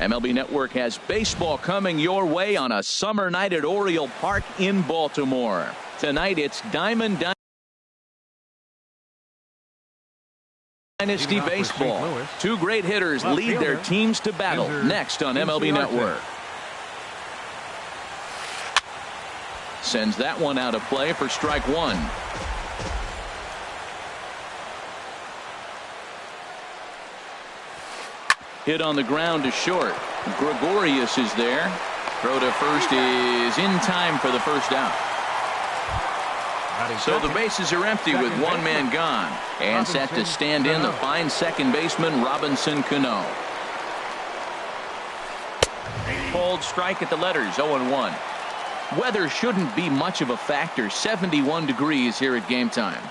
MLB Network has baseball coming your way on a summer night at Oriole Park in Baltimore. Tonight it's Diamond Dynasty Baseball. Two great hitters lead their teams to battle next on MLB Network. Sends that one out of play for strike one. Hit on the ground to short. Gregorius is there. Throw to first is in time for the first out. So the bases are empty with one man gone. And set to stand in the fine second baseman Robinson Cano. Cold strike at the letters, 0-1. Weather shouldn't be much of a factor. 71 degrees here at game time.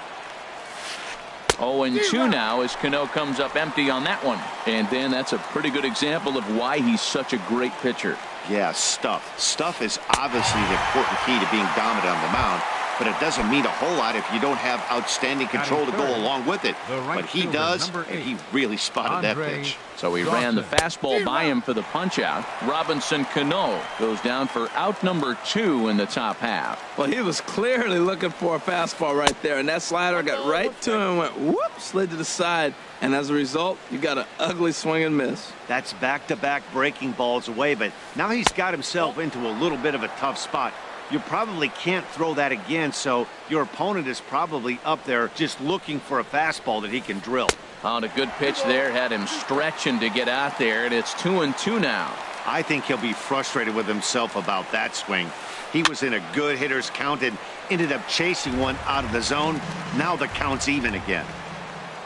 0-2 now as Cano comes up empty on that one. And then that's a pretty good example of why he's such a great pitcher. Yeah, stuff. Stuff is obviously the important key to being dominant on the mound, but it doesn't mean a whole lot if you don't have outstanding control to go along with it. But he does, and he really spotted that pitch. So he ran the fastball by him for the punch out. Robinson Cano goes down for out number 2 in the top half. Well, he was clearly looking for a fastball right there, and that slider got right to him and went whoop, slid to the side. And as a result, you got an ugly swing and miss. That's back-to-back breaking balls away, but now he's got himself into a little bit of a tough spot. You probably can't throw that again, so your opponent is probably up there just looking for a fastball that he can drill. On a good pitch there, had him stretching to get out there, and it's 2-2 now. I think he'll be frustrated with himself about that swing. He was in a good hitter's count and ended up chasing one out of the zone. Now the count's even again.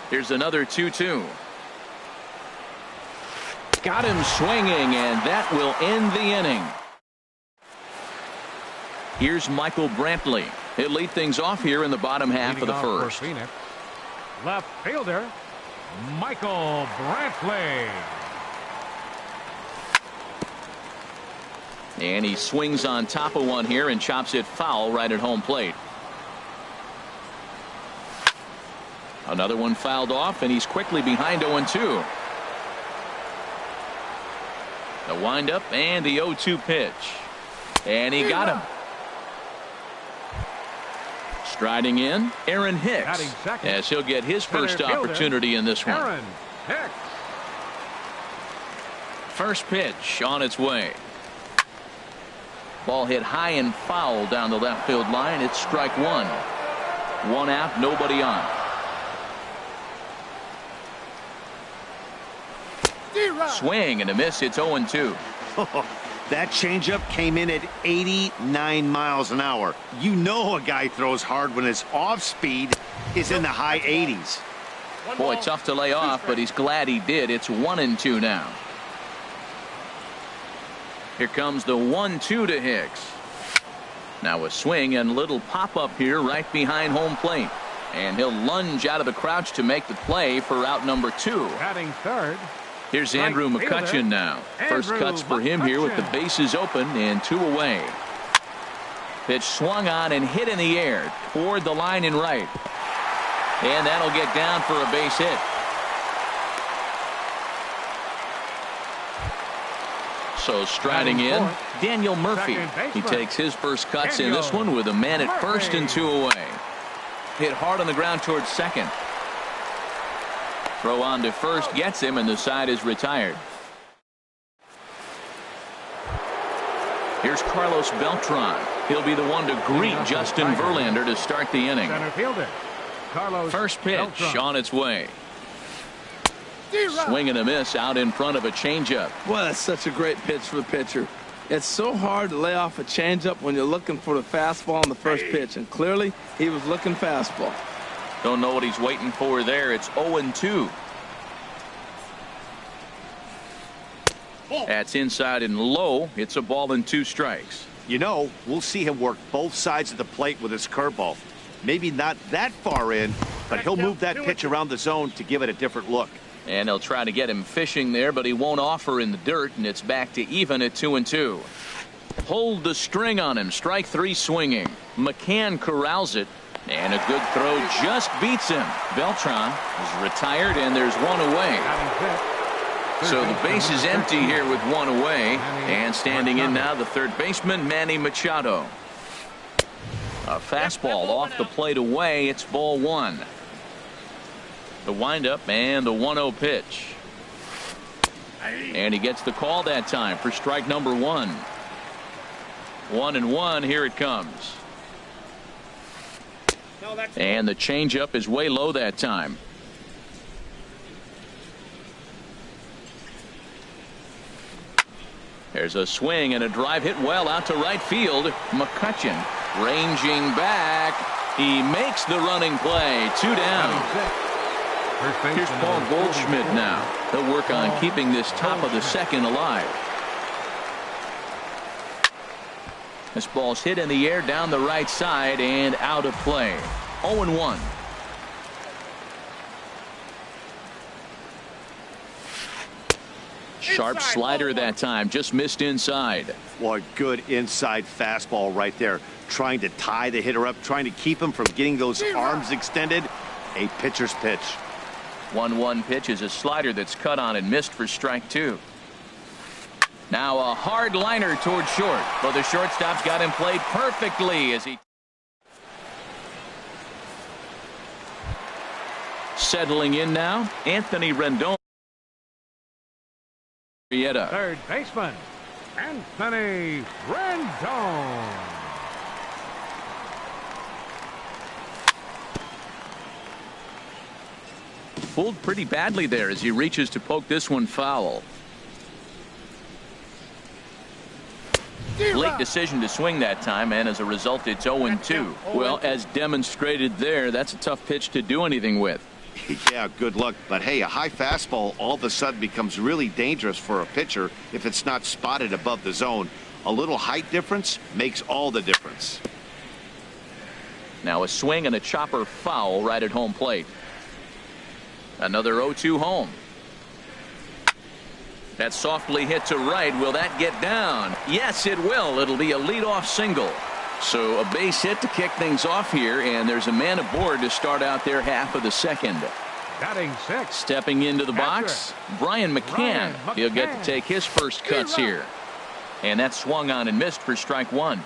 Here's another 2-2. Got him swinging, and that will end the inning. Here's Michael Brantley. He'll lead things off here in the bottom half of the first. Left fielder, Michael Brantley. And he swings on top of one here and chops it foul right at home plate. Another one fouled off, and he's quickly behind 0-2. The windup and the 0-2 pitch. And he got him. Striding in, Aaron Hicks, as he'll get his first opportunity in this one. Aaron Hicks. First pitch on its way. Ball hit high and foul down the left field line. It's strike one. One out, nobody on. Swing and a miss. It's 0-2. That changeup came in at 89 miles an hour. You know a guy throws hard when his off speed is in the high 80s. Boy, tough to lay off, but he's glad he did. It's 1-2 now. Here comes the 1-2 to Hicks. Now a swing and little pop up here right behind home plate. And he'll lunge out of the crouch to make the play for out number 2. Batting third. Here's Andrew McCutchen now. First cuts for him here with the bases open and 2 away. Pitch swung on and hit in the air toward the line and right. And that'll get down for a base hit. So striding in, Daniel Murphy. He takes his first cuts in this one with a man at first and 2 away. Hit hard on the ground towards second. Throw on to first gets him, and the side is retired. Here's Carlos Beltran. He'll be the one to greet Justin Verlander to start the inning. First pitch on its way. Swing and a miss out in front of a changeup. Well, that's such a great pitch for the pitcher. It's so hard to lay off a changeup when you're looking for the fastball on the first pitch, and clearly he was looking fastball. Don't know what he's waiting for there. It's 0-2. That's inside and low. It's a ball and 2 strikes. You know, we'll see him work both sides of the plate with his curveball. Maybe not that far in, but he'll move that pitch around the zone to give it a different look. And they'll try to get him fishing there, but he won't offer in the dirt, and it's back to even at 2-2. Hold the string on him. Strike 3 swinging. McCann corrals it. And a good throw just beats him. Beltran is retired, and there's one away. So the base is empty here with one away, and standing in now the third baseman, Manny Machado. A fastball off the plate away. It's ball one. The windup and the 1-0 pitch. And he gets the call that time for strike number one. 1-1. Here it comes. And the changeup is way low that time. There's a swing and a drive hit well out to right field. McCutchen ranging back. He makes the running play. 2 down. Here's Paul Goldschmidt now. He'll work on keeping this top of the second alive. This ball's hit in the air down the right side and out of play. 0-1. Sharp slider that time, just missed inside. Boy, good inside fastball right there. Trying to tie the hitter up, trying to keep him from getting those arms extended. A pitcher's pitch. 1-1 pitch is a slider that's cut on and missed for strike two. Now a hard liner toward short. But the shortstop's got him played perfectly as he. Settling in now, Anthony Rendon. Third baseman, Anthony Rendon. Pulled pretty badly there as he reaches to poke this one foul. Late decision to swing that time, and as a result it's 0-2. Well, as demonstrated there, that's a tough pitch to do anything with. Yeah, good luck. But hey, a high fastball all of a sudden becomes really dangerous for a pitcher if it's not spotted above the zone. A little height difference makes all the difference. Now a swing and a chopper foul right at home plate. Another 0-2 home. That's softly hit to right. Will that get down? Yes, it will. It'll be a leadoff single. So a base hit to kick things off here, and there's a man aboard to start out their half of the second. Batting six. Stepping into the box, Brian McCann. He'll get to take his first cuts here. And that swung on and missed for strike one.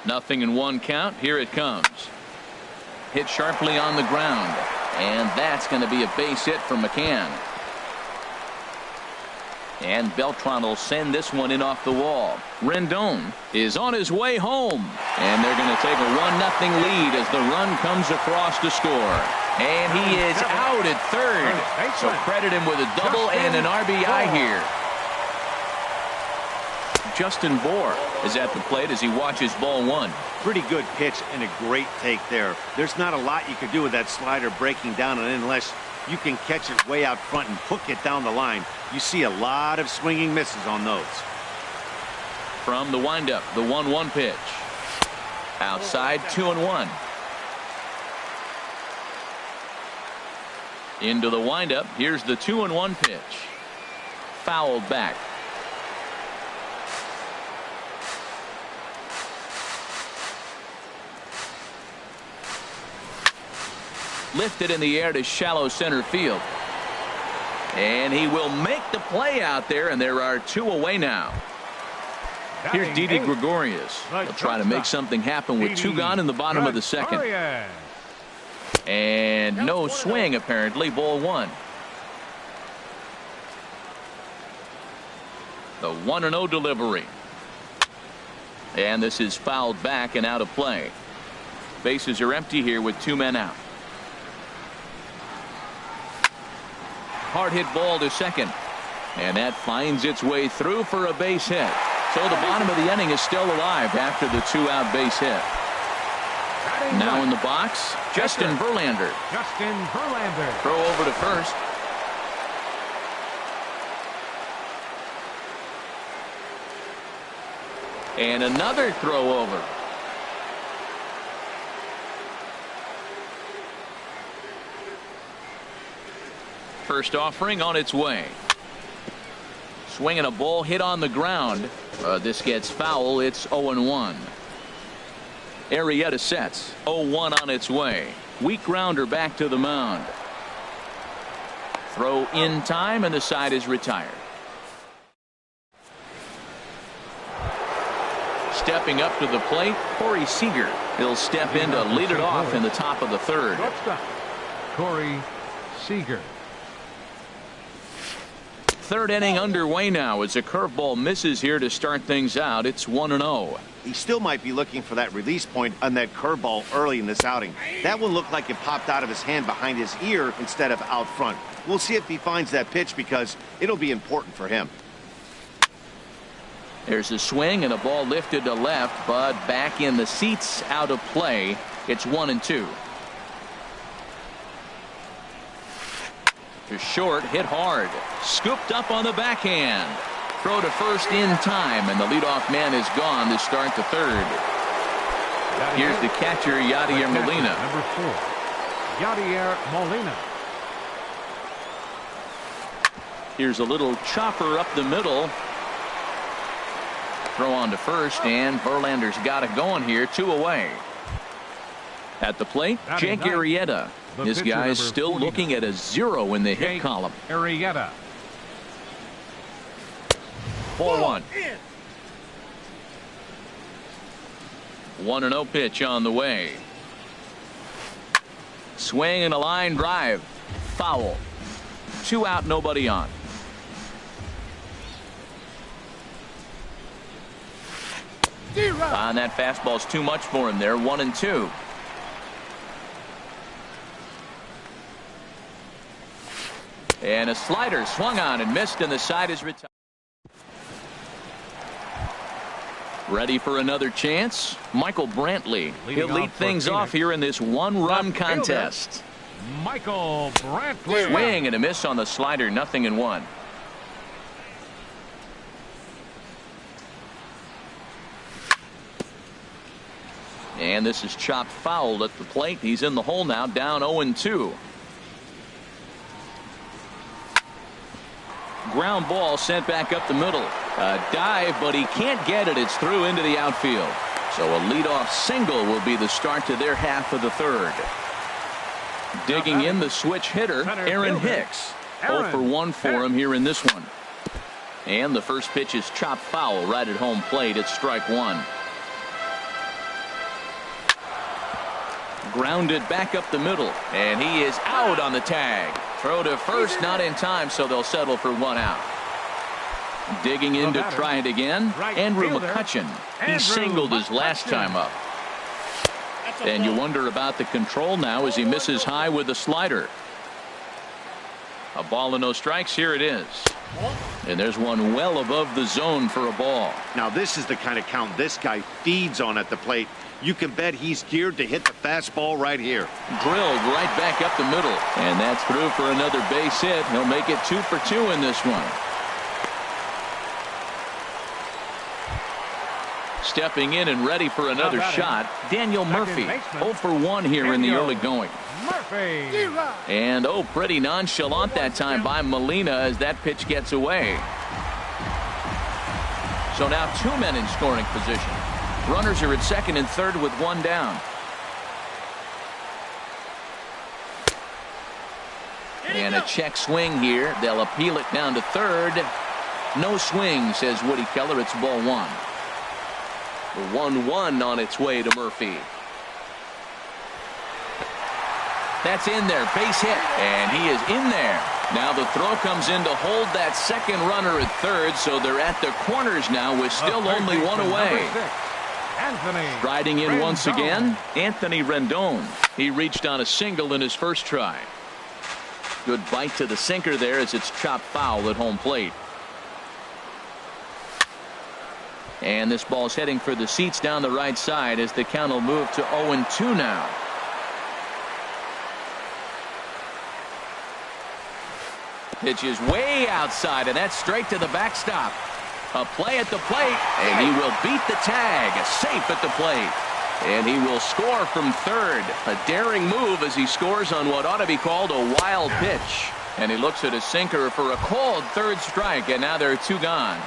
0-1 count. Here it comes. Hit sharply on the ground. And that's going to be a base hit from McCann. And Beltran will send this one in off the wall. Rendon is on his way home. And they're going to take a 1-0 lead as the run comes across to score. And he is out at third. So credit him with a double and an RBI here. Justin Bour is at the plate as he watches ball one. Pretty good pitch and a great take there. There's not a lot you could do with that slider breaking down unless you can catch it way out front and hook it down the line. You see a lot of swinging misses on those. From the windup, the 1-1 pitch. Outside, 2-1. Into the windup. Here's the 2-1 pitch. Fouled back. Lifted in the air to shallow center field. And he will make the play out there, and there are two away now. Here's Didi Gregorius. He'll try to make something happen with two gone in the bottom of the second. And no swing, apparently. Ball one. The 1-0 delivery. And this is fouled back and out of play. Bases are empty here with two men out. Hard hit ball to second. And that finds its way through for a base hit. So the bottom of the inning is still alive after the two-out base hit. Now in the box, Justin Verlander. Justin Verlander. Throw over to first. And another throw over. First offering on its way. Swinging a ball hit on the ground. This gets foul. It's 0-1. Arrieta sets. 0-1 on its way. Weak grounder back to the mound. Throw in time, and the side is retired. Stepping up to the plate, Corey Seager. He'll step in to lead it off in the top of the third. Corey Seager. Third inning underway now as a curveball misses here to start things out. It's 1-0. He still might be looking for that release point on that curveball early in this outing. That one looked like it popped out of his hand behind his ear instead of out front. We'll see if he finds that pitch because it'll be important for him. There's a swing and a ball lifted to left, but back in the seats, out of play. It's 1-2. To short, hit hard. Scooped up on the backhand. Throw to first in time, and the leadoff man is gone to start the third. Here's the catcher, Yadier Molina. Number 4, Yadier Molina. Here's a little chopper up the middle. Throw on to first, and Verlander's got it going here. 2 away. At the plate, Jake Arrieta. This guy's still looking at a 0 in the hit column. Arrieta. 4-1. 1-0 pitch on the way. Swing and a line drive. Foul. 2 out, nobody on. And that fastball's too much for him there. 1-2. And a slider swung on and missed, and the side is retired. Ready for another chance? Michael Brantley. He'll lead things off here in this one-run contest. Michael Brantley. Swing and a miss on the slider. 0-1. And this is chopped foul at the plate. He's in the hole now, down 0-2. Ground ball sent back up the middle. A dive, but he can't get it. It's through into the outfield. So a leadoff single will be the start to their half of the third. Digging in the switch hitter, Aaron Hicks. 0 for 1 for him here in this one. And the first pitch is chopped foul right at home plate. It's strike 1. Grounded back up the middle, and he is out on the tag. Throw to first, not in time, so they'll settle for 1 out. Digging in to try it again, Andrew McCutchen. He singled his last time up. And you wonder about the control now as he misses high with the slider. A ball and no strikes. Here it is. And there's one well above the zone for a ball. Now this is the kind of count this guy feeds on at the plate. You can bet he's geared to hit the fastball right here. Drilled right back up the middle. And that's through for another base hit. He'll make it 2 for 2 in this one. Stepping in and ready for another shot, Daniel Murphy. 0 for 1 here in the early going. Murphy. And pretty nonchalant that time by Molina as that pitch gets away. So now 2 men in scoring position. Runners are at second and third with 1 down. And a check swing here. They'll appeal it down to third. No swing, says Woody Keller. It's ball 1. The 1-1 on its way to Murphy. That's in there. Base hit. And he is in there. Now the throw comes in to hold that second runner at third. So they're at the corners now with still only 1 away. Riding in once again, Anthony Rendon. He reached on a single in his first try. Good bite to the sinker there as it's chopped foul at home plate. And this ball's heading for the seats down the right side as the count will move to 0-2 now. Pitch is way outside, and that's straight to the backstop. A play at the plate, and he will beat the tag. Safe at the plate. And he will score from third. A daring move as he scores on what ought to be called a wild pitch. And he looks at a sinker for a called third strike, and now there are 2 gone.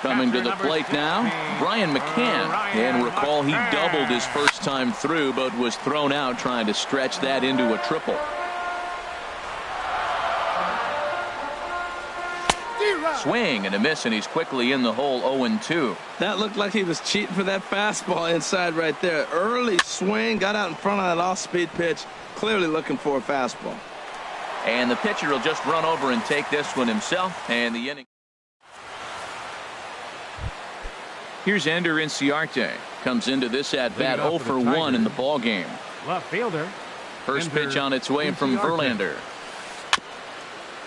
Coming to the plate now, Brian McCann. And recall he doubled his first time through, but was thrown out trying to stretch that into a triple. swing and a miss, and he's quickly in the hole 0-2. That looked like he was cheating for that fastball inside right there. Early swing, got out in front of that off-speed pitch, clearly looking for a fastball. And the pitcher will just run over and take this one himself, and the inning. Here's Ender Inciarte. Comes into this at-bat 0 for 1 in the ball game. Left fielder. First pitch on its way from Verlander.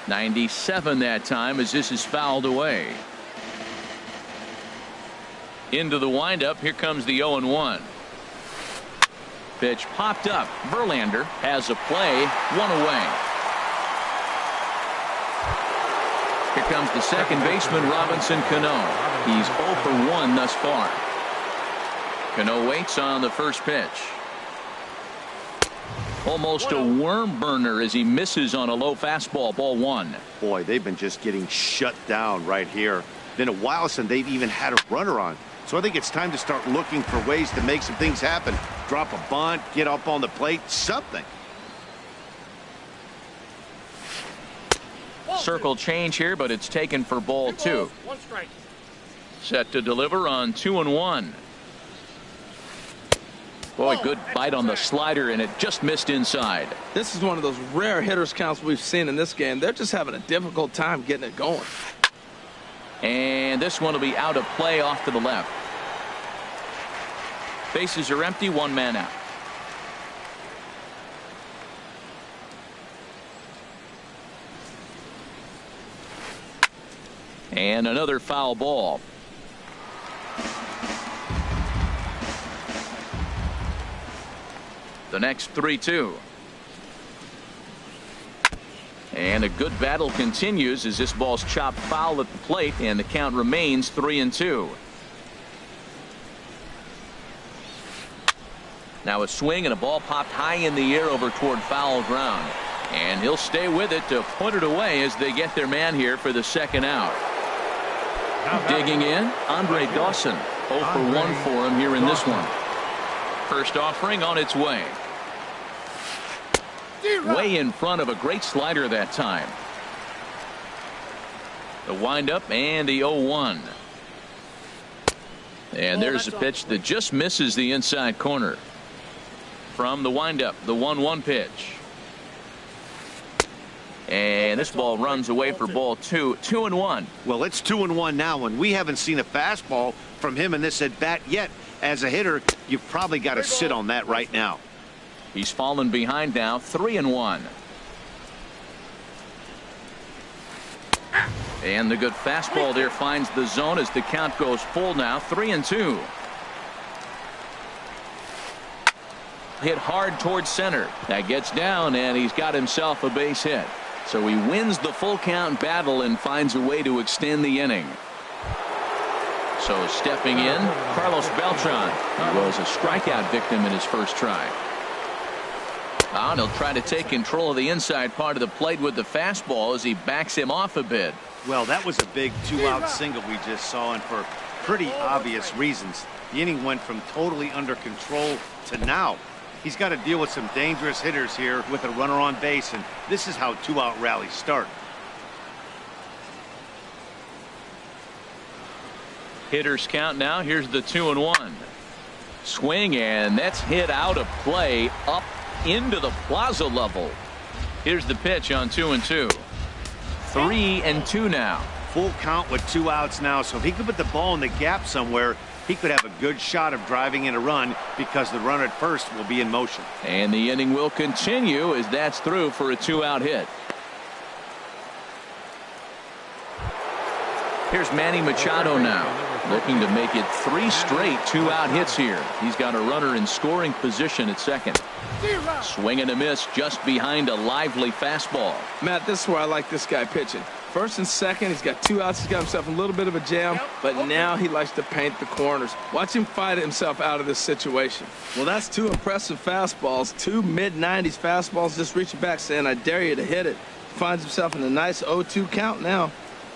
97 that time as this is fouled away. Into the windup. Here comes the 0-1. Pitch popped up. Verlander has a play. One away. Here comes the second baseman, Robinson Cano. He's 0 for 1 thus far. Cano waits on the first pitch. Almost a worm burner as he misses on a low fastball. Ball 1. Boy, they've been just getting shut down right here. Been a while since they've even had a runner on. So I think it's time to start looking for ways to make some things happen. Drop a bunt, get up on the plate, something. Circle change here, but it's taken for ball 2. Set to deliver on 2-1. Boy, good bite on the slider, and it just missed inside. This is one of those rare hitters counts we've seen in this game. They're just having a difficult time getting it going. And this one will be out of play off to the left. Bases are empty, one man out. And another foul ball. The next 3-2. And a good battle continues as this ball's chopped foul at the plate, and the count remains 3-2. Now a swing and a ball popped high in the air over toward foul ground. And he'll stay with it to put it away as they get their man here for the second out. Digging in, Andre Dawson. 0 for 1 for him here in this one. First offering on its way. Way in front of a great slider that time. The windup and the 0-1. And there's a pitch that just misses the inside corner. From the windup, the 1-1 pitch. And this ball runs away for ball 2. 2-1. Well, it's 2-1 now, and we haven't seen a fastball from him in this at bat yet. As a hitter, you've probably got to sit on that right now. He's fallen behind now. 3-1. And the good fastball there finds the zone as the count goes full now. 3-2. Hit hard towards center. That gets down, and he's got himself a base hit. So he wins the full count battle and finds a way to extend the inning. So stepping in, Carlos Beltran. He was a strikeout victim in his first try. And he'll try to take control of the inside part of the plate with the fastball as he backs him off a bit. Well, that was a big 2-out single we just saw, and for pretty obvious reasons. The inning went from totally under control to now. He's got to deal with some dangerous hitters here with a runner on base, and this is how 2-out rallies start. Hitters count now. Here's the 2-1. Swing, and that's hit out of play up into the plaza level. Here's the pitch on 2-2. 3-2 now. Full count with 2 outs now, so if he could put the ball in the gap somewhere, he could have a good shot of driving in a run because the runner at first will be in motion. And the inning will continue as that's through for a 2-out hit. Here's Manny Machado now, looking to make it 3 straight 2-out hits here. He's got a runner in scoring position at second. Swing and a miss just behind a lively fastball. Matt, this is where I like this guy pitching. First and second, he's got 2 outs. He's got himself a little bit of a jam, but now he likes to paint the corners. Watch him fight himself out of this situation. Well, that's 2 impressive fastballs, 2 mid-90s fastballs just reaching back saying, I dare you to hit it. Finds himself in a nice 0-2 count now.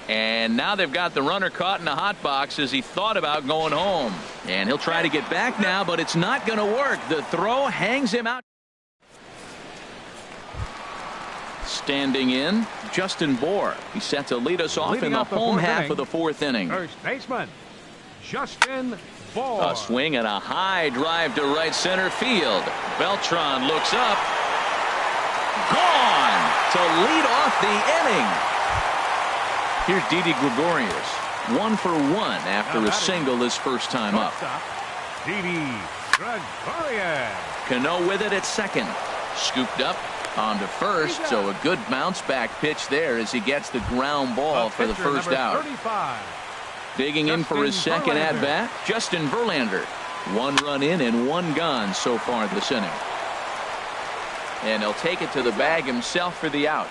And now they've got the runner caught in the hot box as he thought about going home. And he'll try to get back now, but it's not going to work. The throw hangs him out. Standing in, Justin Bour. He's set to lead us off in the home half of the fourth inning. First baseman, Justin Bour. A swing and a high drive to right center field. Beltran looks up. Gone to lead off the inning. Here's Didi Gregorius. 1 for 1 after a single his first time up. Didi Gregorius. Cano with it at second. Scooped up onto first, so a good bounce back pitch there as he gets the ground ball for the first out. 35. Digging in for his second at bat, Justin Verlander. 1 run in and 1 gone so far this inning. And he'll take it to the bag himself for the out.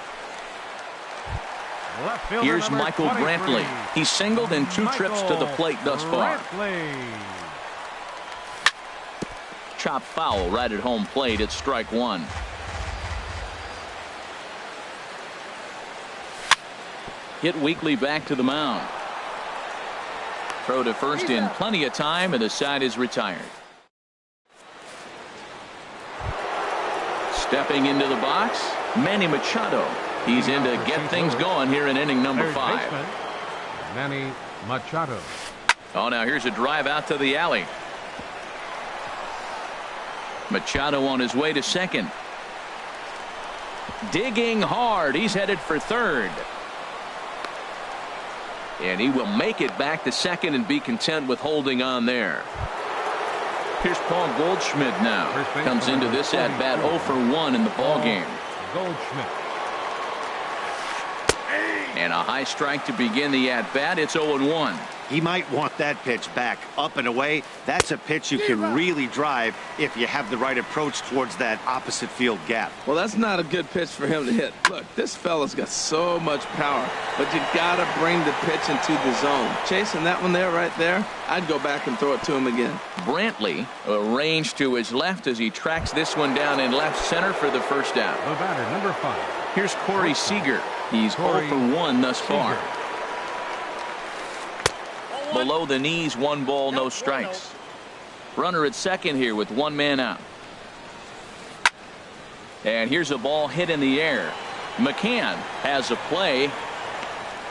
Here's Michael Brantley. He's singled in 2 trips to the plate thus far. Chop foul right at home plate. It's strike 1. Hit weakly back to the mound. Throw to first in plenty of time, and the side is retired. Stepping into the box, Manny Machado. He's in to get things going here in inning number 5. Manny Machado. Oh, now here's a drive out to the alley. Machado on his way to second. Digging hard. He's headed for third. And he will make it back to second and be content with holding on there. Here's Paul Goldschmidt now. Comes into this at bat 0 for 1 in the ball game. Goldschmidt. And a high strike to begin the at bat. It's 0-1. He might want that pitch back up and away. That's a pitch you can really drive if you have the right approach towards that opposite field gap. Well, that's not a good pitch for him to hit. Look, this fella's got so much power, but you gotta bring the pitch into the zone. Chasing that one there, right there, I'd go back and throw it to him again. Brantley arranged to his left as he tracks this one down in left center for the first out. The batter, number 5. Here's Corey Seager. He's 0 for 1 thus far. Below the knees, 1 ball, no strikes. Runner at second here with 1 man out. And here's a ball hit in the air. McCann has a play.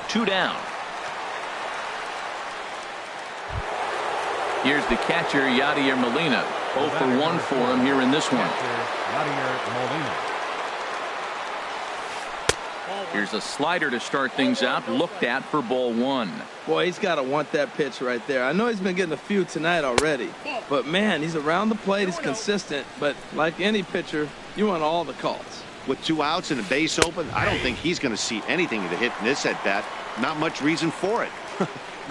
2 down. Here's the catcher, Yadier Molina. 0 for 1 for him here in this one. Yadier Molina. Here's a slider to start things out. Looked at for ball 1. Boy, he's got to want that pitch right there. I know he's been getting a few tonight already, but man, he's around the plate. He's consistent, but like any pitcher, you want all the calls. With 2 outs and a base open, I don't think he's going to see anything to hit in this at bat. Not much reason for it.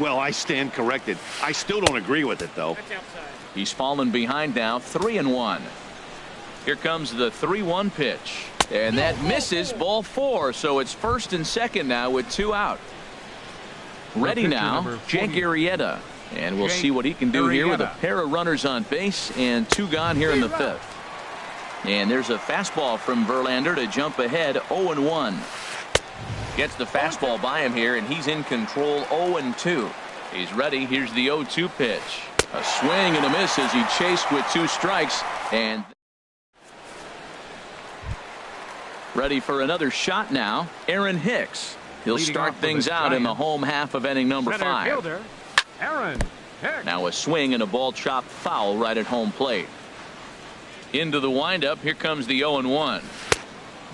Well, I stand corrected. I still don't agree with it, though. He's fallen behind now, 3-1. Here comes the 3-1 pitch. And that misses, ball 4. So it's first and second now with 2 out. Ready now, Jake Arrieta. And we'll see what he can do here with a pair of runners on base and 2 gone here in the 5th. And there's a fastball from Verlander to jump ahead 0-1. Gets the fastball by him here, and he's in control 0-2. He's ready. Here's the 0-2 pitch. A swing and a miss as he chased with 2 strikes. And ready for another shot now, Aaron Hicks. He'll start things out in the home half of inning number 5. Aaron Hicks. Now a swing and a ball chopped foul right at home plate. Into the windup. Here comes the 0-1.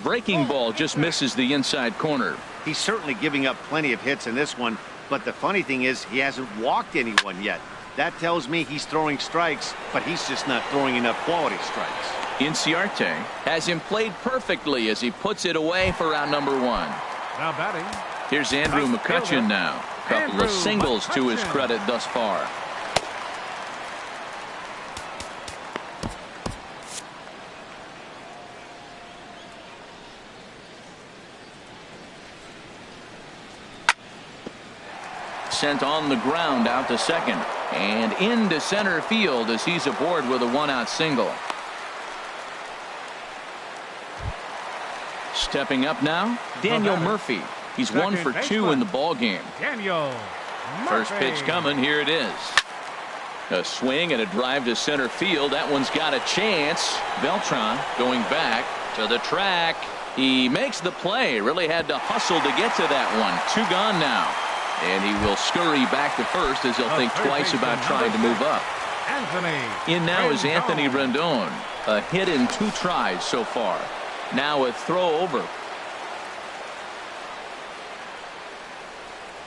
Breaking ball just misses the inside corner. He's certainly giving up plenty of hits in this one, but the funny thing is he hasn't walked anyone yet. That tells me he's throwing strikes, but he's just not throwing enough quality strikes. Inciarte has him played perfectly as he puts it away for round number 1. Now batting. Here's Andrew McCutchen now. Couple of singles to his credit thus far. Sent on the ground out to second and into center field as he's aboard with a 1-out single. Stepping up now, Daniel Murphy. He's 1 for 2 in the ball game. Daniel Murphy. First pitch coming. Here it is. A swing and a drive to center field. That one's got a chance. Beltran going back to the track. He makes the play. Really had to hustle to get to that one. 2 gone now. And he will scurry back to first as he'll think twice about trying to move up. In now is Anthony Rendon. A hit in 2 tries so far. Now a throw over.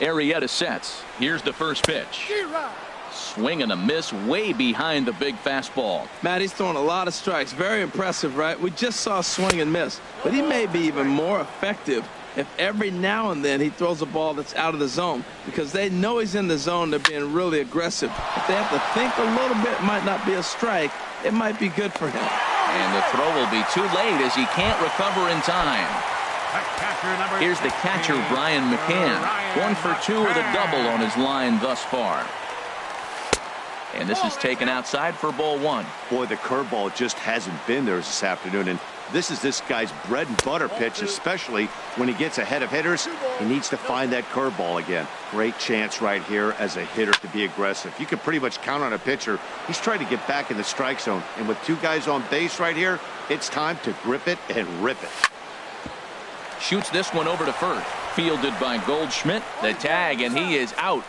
Arrieta sets. Here's the first pitch. Swing and a miss way behind the big fastball. Matt, he's throwing a lot of strikes. Very impressive, right? We just saw a swing and miss. But he may be even more effective if every now and then he throws a ball that's out of the zone, because they know he's in the zone. They're being really aggressive. If they have to think a little bit, it might not be a strike. It might be good for him. And the throw will be too late as he can't recover in time. Here's the catcher, Brian McCann. 1 for 2 with a double on his line thus far. And this is taken outside for ball 1. Boy, the curveball just hasn't been there this afternoon, and this is this guy's bread and butter pitch, especially when he gets ahead of hitters. He needs to find that curveball again. Great chance right here as a hitter to be aggressive. You can pretty much count on a pitcher. He's trying to get back in the strike zone, and with 2 guys on base right here, it's time to grip it and rip it. Shoots this one over to first. Fielded by Goldschmidt. The tag, and he is out.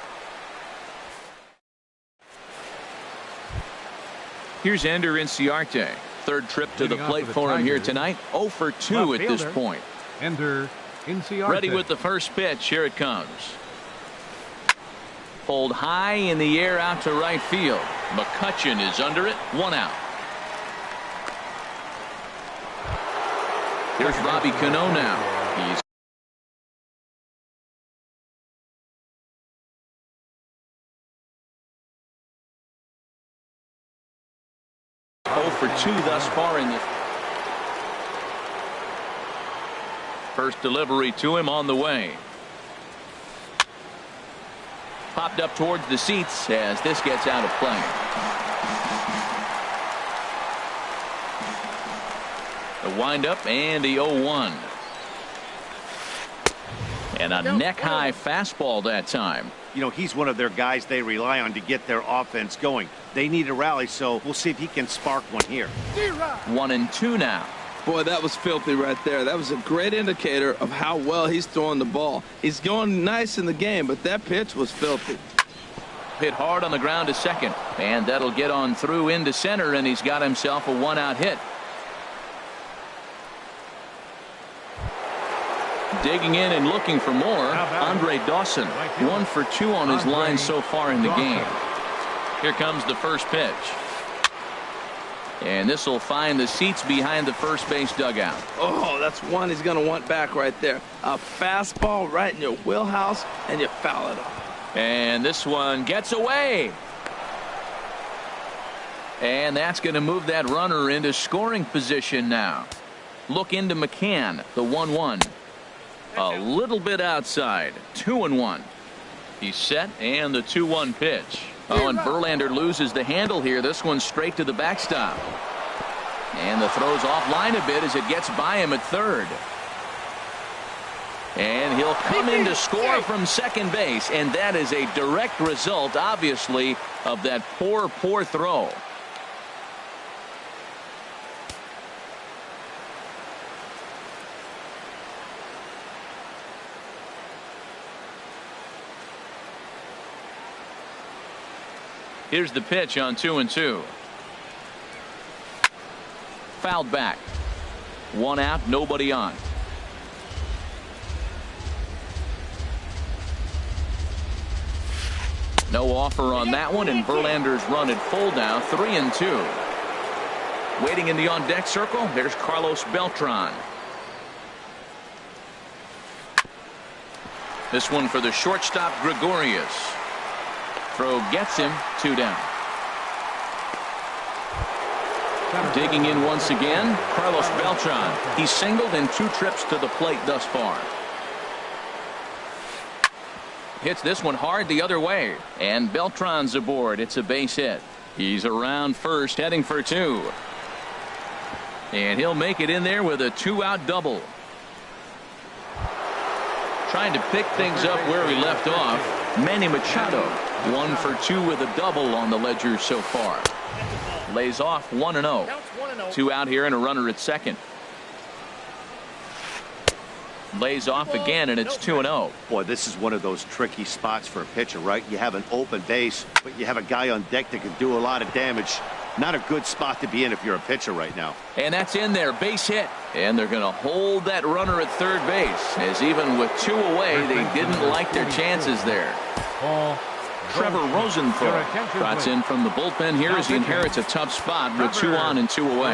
Here's Ender Inciarte. 3rd trip to the plate for him here tonight. 0 for 2 at this point. Ender Inciarte. Ready with the first pitch. Here it comes. Pulled high in the air out to right field. McCutchen is under it. 1 out. Here's Robbie Cano now. He's for 2 thus far in this. First delivery to him on the way. Popped up towards the seats as this gets out of play. The windup and the 0-1. And a neck-high fastball that time. You know, he's one of their guys they rely on to get their offense going. They need a rally, so we'll see if he can spark one here. 1-2 now. Boy, that was filthy right there. That was a great indicator of how well he's throwing the ball. He's going nice in the game, but that pitch was filthy. Hit hard on the ground to second, and that'll get on through into center, and he's got himself a 1-out hit. Digging in and looking for more, Andre Dawson. 1 for 2 on his line so far in the game. Here comes the first pitch. And this will find the seats behind the first base dugout. Oh, that's one he's going to want back right there. A fastball right in your wheelhouse, and you foul it off. And this one gets away. And that's going to move that runner into scoring position now. Look into McCann, the 1-1. A little bit outside. 2-1. He's set, and the 2-1 pitch. Oh, and Verlander loses the handle here. This one's straight to the backstop. And the throw's offline a bit as it gets by him at third. And he'll come in to score from second base, and that is a direct result, obviously, of that poor throw. Here's the pitch on 2-2. Fouled back. 1 out, nobody on. No offer on that one, and Verlander's run at full now, 3-2. Waiting in the on-deck circle, there's Carlos Beltran. This one for the shortstop, Gregorius. Throw gets him, 2 down. Digging in once again, Carlos Beltran. He's singled in 2 trips to the plate thus far. Hits this one hard the other way, and Beltran's aboard. It's a base hit. He's around first, heading for 2. And he'll make it in there with a 2-out double. Trying to pick things up where we left off, Manny Machado. 1 for 2 with a double on the ledger so far. Lays off 1-0. 2 out here and a runner at second. Lays off again, and it's 2-0. Boy, this is one of those tricky spots for a pitcher, right? You have an open base, but you have a guy on deck that can do a lot of damage. Not a good spot to be in if you're a pitcher right now. And that's in there, base hit. And they're going to hold that runner at third base, as even with 2 away, they didn't like their chances there. Trevor Rosenthal trots in from the bullpen here as he inherits a tough spot with 2 on and 2 away.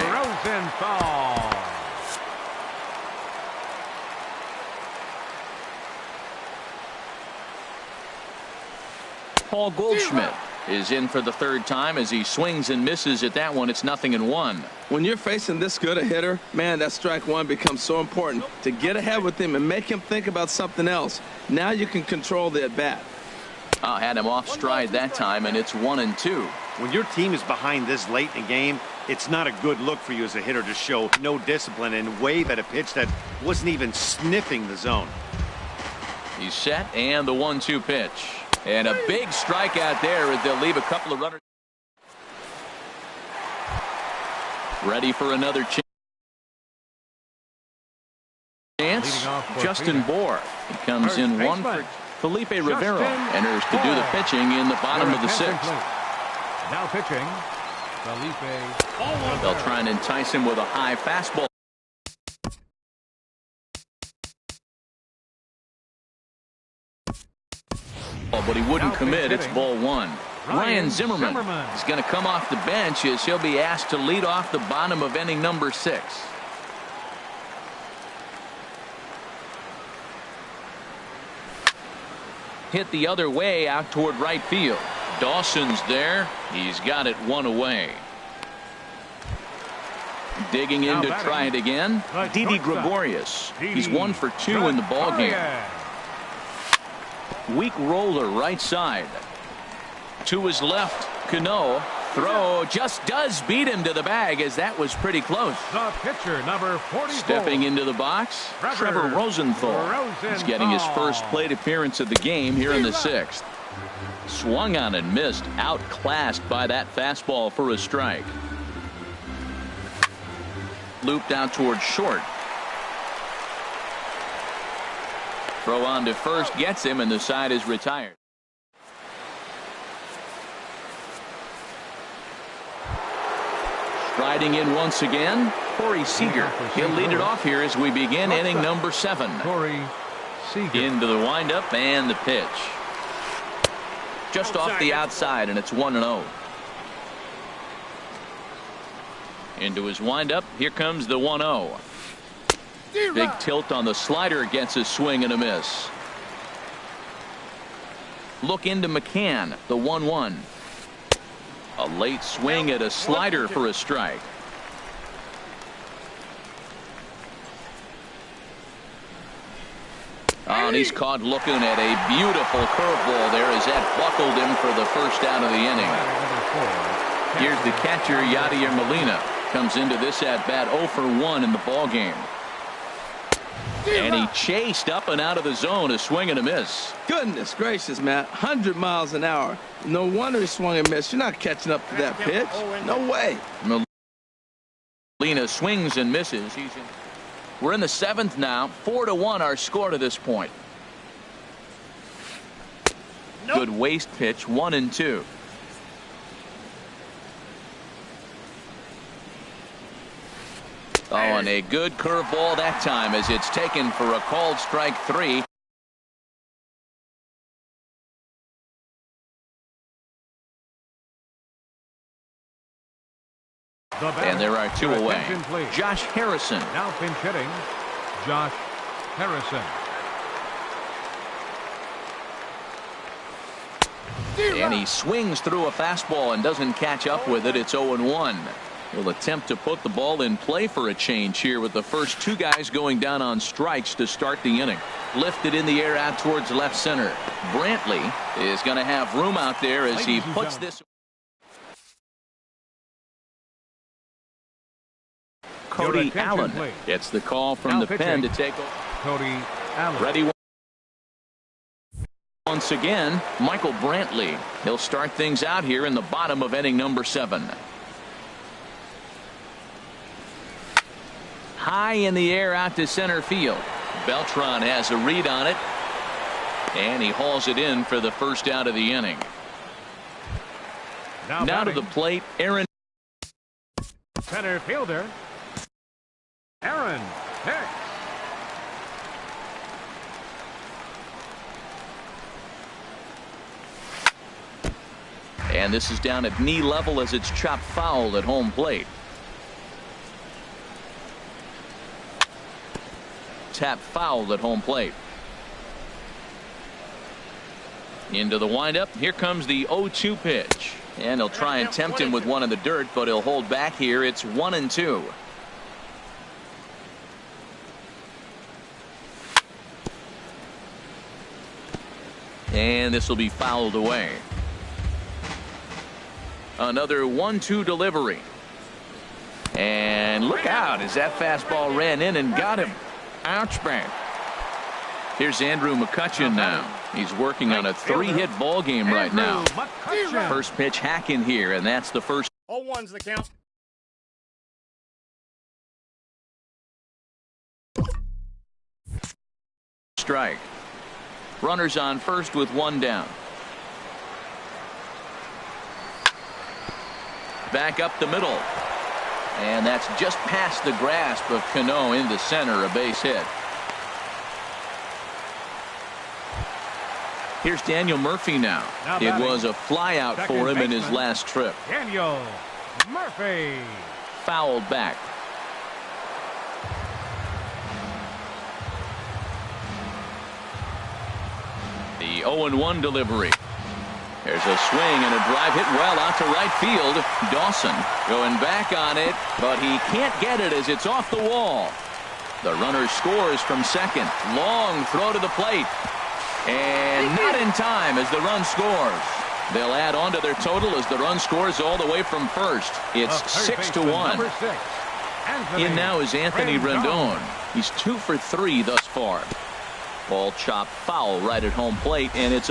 Paul Goldschmidt is in for the 3rd time as he swings and misses at that one. It's 0-1. When you're facing this good a hitter, man, that strike one becomes so important to get ahead with him and make him think about something else. Now you can control the at bat. Had him off stride that time, and it's 1-2. When your team is behind this late in the game, it's not a good look for you as a hitter to show no discipline and wave at a pitch that wasn't even sniffing the zone. He's set, and the 1-2 pitch. And a big strikeout there as they'll leave a couple of runners. Ready for another chance. Justin Bour. He comes in 1 for Felipe Rivero. Enters to do the pitching in the bottom of the 6th. Now pitching, Felipe. They'll try and entice him with a high fastball. But he wouldn't commit. It's ball 1. Ryan Zimmerman is going to come off the bench as he'll be asked to lead off the bottom of inning number 6. Hit the other way out toward right field. Dawson's there. He's got it 1 away. Digging in to try it again. Didi Gregorius. He's 1 for 2 in the ballgame. Weak roller right side. To his left, Cano. Throw just does beat him to the bag, as that was pretty close. The pitcher, number 44. Stepping into the box, Trevor Rosenthal. He's getting his first plate appearance of the game here in the 6th. Swung on and missed, outclassed by that fastball for a strike. Looped out towards short. Throw on to first gets him, and the side is retired. Striding in once again, Corey Seager. He'll lead it off here as we begin inning number 7. Corey Seager. Into the windup and the pitch. Just off the outside, and it's 1-0. Into his windup. Here comes the 1-0. Big tilt on the slider, gets a swing and a miss. Look into McCann, the 1-1. A late swing at a slider for a strike. Oh, and he's caught looking at a beautiful curveball there as that buckled him for the first out of the inning. Here's the catcher, Yadier Molina. Comes into this at bat 0 for 1 in the ball game. And he chased up and out of the zone, a swing and a miss. Goodness gracious, Matt. 100 miles an hour. No wonder he swung and missed. You're not catching up to that pitch. No way. Molina swings and misses. We're in the 7th now. 4-1 our score to this point. Good waste pitch, 1-2. Oh, and a good curveball that time as it's taken for a called strike 3. And there are 2 away. Josh Harrison. Now pinch hitting, Josh Harrison. And he swings through a fastball and doesn't catch up with it. It's 0-1. Will attempt to put the ball in play for a change here with the first 2 guys going down on strikes to start the inning. Lifted in the air out towards left center. Brantley is going to have room out there as he puts this. Cody Allen gets the call from the pen to take over. Cody Allen. Ready once again, Michael Brantley. He'll start things out here in the bottom of inning number 7. High in the air out to center field. Beltran has a read on it, and he hauls it in for the first out of the inning. Now to the plate, Aaron. Center fielder, Aaron Hicks. And this is down at knee level as it's chopped foul at home plate. Tap foul at home plate. Into the windup. Here comes the 0-2 pitch. And he'll try and tempt him with one in the dirt, but he'll hold back here. It's 1-2. And this will be fouled away. Another 1-2 delivery. And look out as that fastball ran in and got him. Ouch bang. Here's Andrew McCutchen now. He's working on a 3-hit ball game right now. First pitch hack in here, and that's the first. 0-1's the count. Strike. Runners on first with one down. Back up the middle. And that's just past the grasp of Cano into center, a base hit. Here's Daniel Murphy now. It was a fly out for him in his last trip. Daniel Murphy. Fouled back. The 0-1 delivery. There's a swing and a drive hit well out to right field. Dawson going back on it, but he can't get it as it's off the wall. The runner scores from second. Long throw to the plate. And not in time as the run scores. They'll add on to their total as the run scores all the way from first. It's 6-1. In now is Anthony Rendon. He's 2 for 3 thus far. Ball chopped foul right at home plate, and it's